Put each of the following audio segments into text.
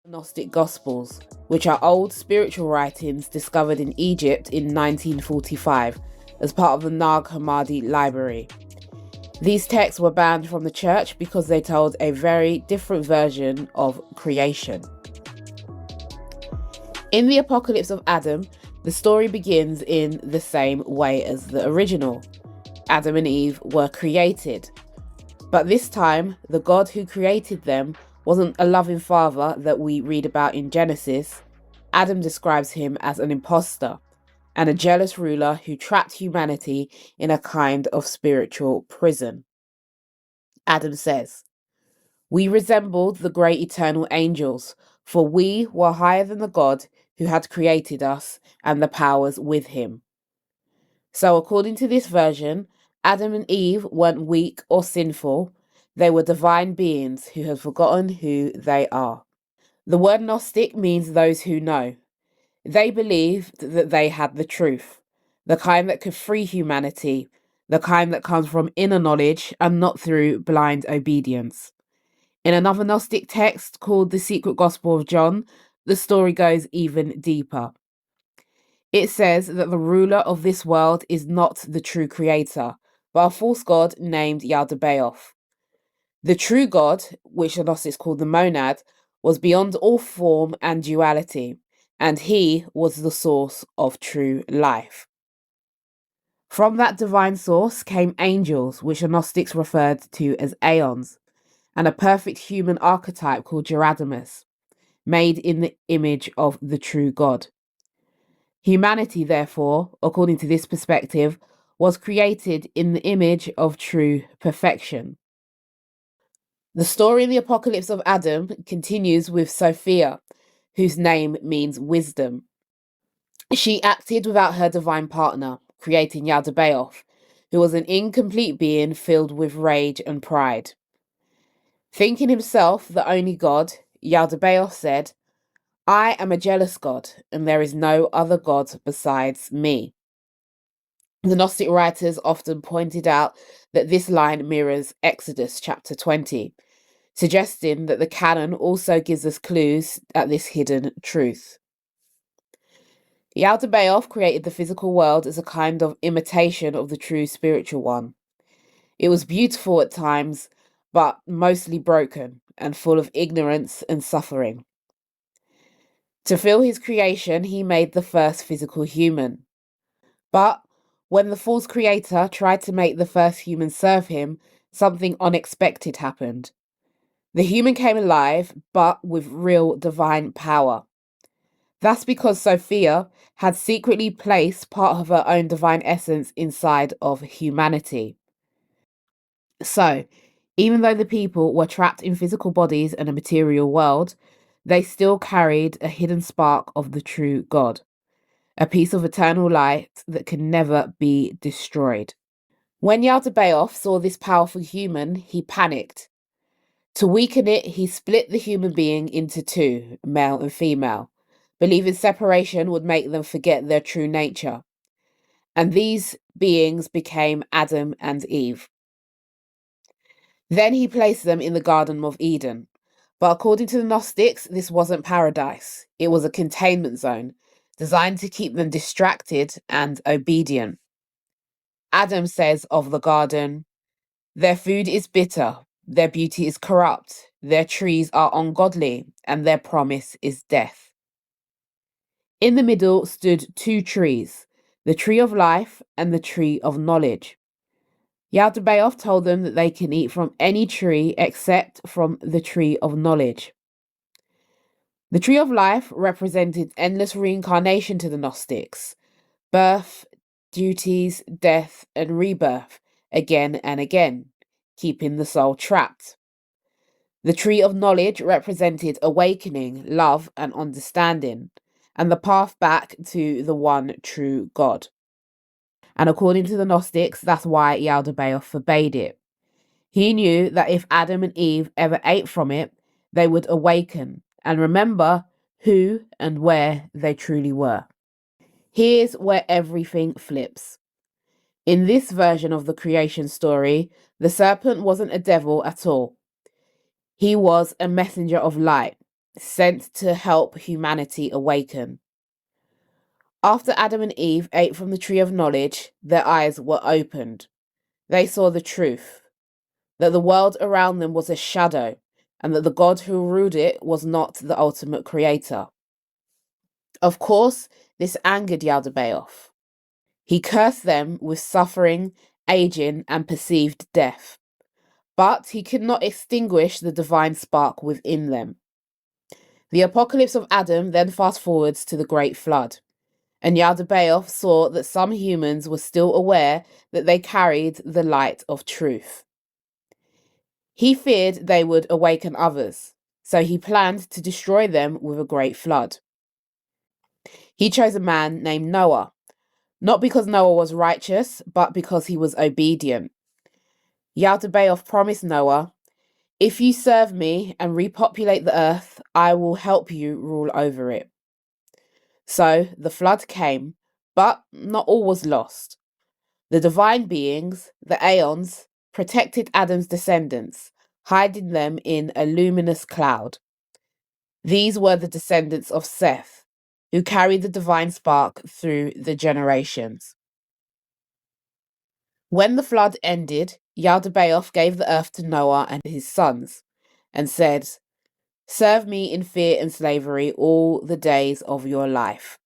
Gnostic Gospels, which are old spiritual writings discovered in Egypt in 1945 as part of the Nag Hammadi Library. These texts were banned from the church because they told a very different version of creation. In the Apocalypse of Adam, the story begins in the same way as the original. Adam and Eve were created. But this time, the God who created them wasn't a loving father that we read about in Genesis. Adam describes him as an imposter and a jealous ruler who trapped humanity in a kind of spiritual prison. Adam says, "We resembled the great eternal angels, for we were higher than the God who had created us and the powers with him." So according to this version, Adam and Eve weren't weak or sinful. They were divine beings who had forgotten who they are. The word Gnostic means those who know. They believed that they had the truth, the kind that could free humanity, the kind that comes from inner knowledge and not through blind obedience. In another Gnostic text called The Secret Gospel of John, the story goes even deeper. It says that the ruler of this world is not the true creator, but a false god named Yaldabaoth. The true God, which the Gnostics called the monad, was beyond all form and duality, and he was the source of true life. From that divine source came angels, which the Gnostics referred to as aeons, and a perfect human archetype called Geradamus, made in the image of the true God. Humanity, therefore, according to this perspective, was created in the image of true perfection. The story in the Apocalypse of Adam continues with Sophia, whose name means wisdom. She acted without her divine partner, creating Yaldabaoth, who was an incomplete being filled with rage and pride. Thinking himself the only god, Yaldabaoth said, "I am a jealous god, and there is no other god besides me." The Gnostic writers often pointed out that this line mirrors Exodus chapter 20, suggesting that the canon also gives us clues at this hidden truth. Yaldabaoth created the physical world as a kind of imitation of the true spiritual one. It was beautiful at times, but mostly broken and full of ignorance and suffering. To fill his creation, he made the first physical human. But when the false creator tried to make the first human serve him, something unexpected happened. The human came alive, but with real divine power. That's because Sophia had secretly placed part of her own divine essence inside of humanity. So, even though the people were trapped in physical bodies and a material world, they still carried a hidden spark of the true God, a piece of eternal light that can never be destroyed. When Yaldabaoth saw this powerful human, he panicked. To weaken it, he split the human being into two, male and female, believing separation would make them forget their true nature. And these beings became Adam and Eve. Then he placed them in the Garden of Eden. But according to the Gnostics, this wasn't paradise. It was a containment zone, designed to keep them distracted and obedient. Adam says of the garden, "Their food is bitter, their beauty is corrupt, their trees are ungodly, and their promise is death." In the middle stood two trees, the tree of life and the tree of knowledge. Yaldabaoth told them that they can eat from any tree except from the tree of knowledge. The tree of life represented endless reincarnation to the Gnostics, birth, duties, death, and rebirth again and again, keeping the soul trapped. The tree of knowledge represented awakening, love, and understanding, and the path back to the one true God. And according to the Gnostics, that's why Yaldabaoth forbade it. He knew that if Adam and Eve ever ate from it, they would awaken and remember who and where they truly were. Here's where everything flips. In this version of the creation story, the serpent wasn't a devil at all. He was a messenger of light, sent to help humanity awaken. After Adam and Eve ate from the tree of knowledge, their eyes were opened. They saw the truth, that the world around them was a shadow, and that the God who ruled it was not the ultimate creator. Of course, this angered Yaldabaoth. He cursed them with suffering, aging, and perceived death. But he could not extinguish the divine spark within them. The apocalypse of Adam then fast forwards to the Great Flood, and Yaldabaoth saw that some humans were still aware that they carried the light of truth. He feared they would awaken others, so he planned to destroy them with a great flood. He chose a man named Noah, not because Noah was righteous, but because he was obedient. Yaldabaoth promised Noah, "If you serve me and repopulate the earth, I will help you rule over it." So the flood came, but not all was lost. The divine beings, the Aeons, protected Adam's descendants, hiding them in a luminous cloud. These were the descendants of Seth, who carried the divine spark through the generations. When the flood ended, Yaldabaoth gave the earth to Noah and his sons, and said, "Serve me in fear and slavery all the days of your life."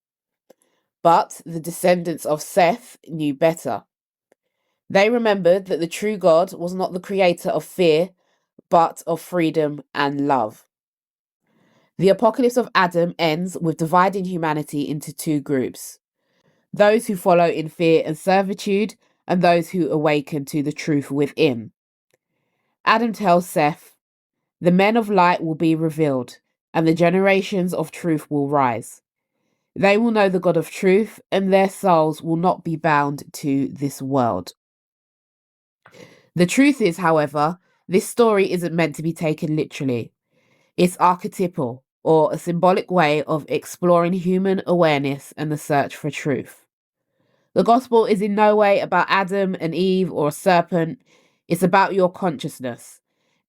But the descendants of Seth knew better. They remembered that the true God was not the creator of fear, but of freedom and love. The apocalypse of Adam ends with dividing humanity into two groups: those who follow in fear and servitude, and those who awaken to the truth within. Adam tells Seth, "The men of light will be revealed, and the generations of truth will rise. They will know the God of truth, and their souls will not be bound to this world." The truth is, however, this story isn't meant to be taken literally. It's archetypal, or a symbolic way of exploring human awareness and the search for truth. The gospel is in no way about Adam and Eve or a serpent. It's about your consciousness.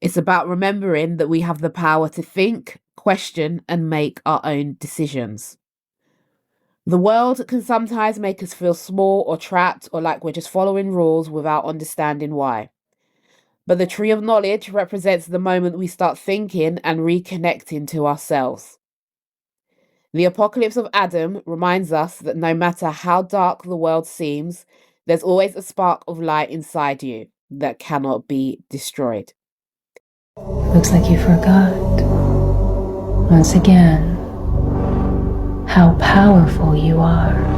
It's about remembering that we have the power to think, question, and make our own decisions. The world can sometimes make us feel small or trapped or like we're just following rules without understanding why. But the tree of knowledge represents the moment we start thinking and reconnecting to ourselves. The apocalypse of Adam reminds us that no matter how dark the world seems, there's always a spark of light inside you that cannot be destroyed. Looks like you forgot, once again, how powerful you are.